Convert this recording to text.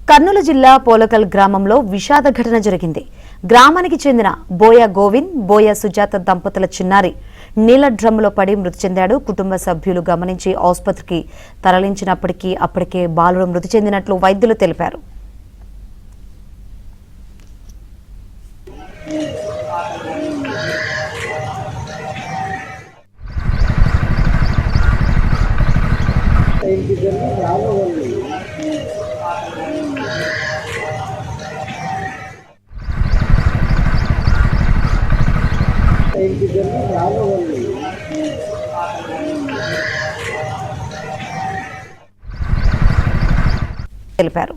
కర్నూలు జిల్లా పోలకల్ గ్రామంలో విషాద ఘటన జరిగింది. గ్రామానికి చెందిన బోయ గోవింద్, బోయ సుజాత దంపతుల చిన్నారి నీళ్ల డ్రమ్ములో పడి మృతి చెందాడు. కుటుంబ సభ్యులు గమనించి ఆసుపత్రికి తరలించినప్పటికీ అప్పటికే బాలుడు మృతి చెందినట్లు వైద్యులు తెలిపారు. తెలిపారు.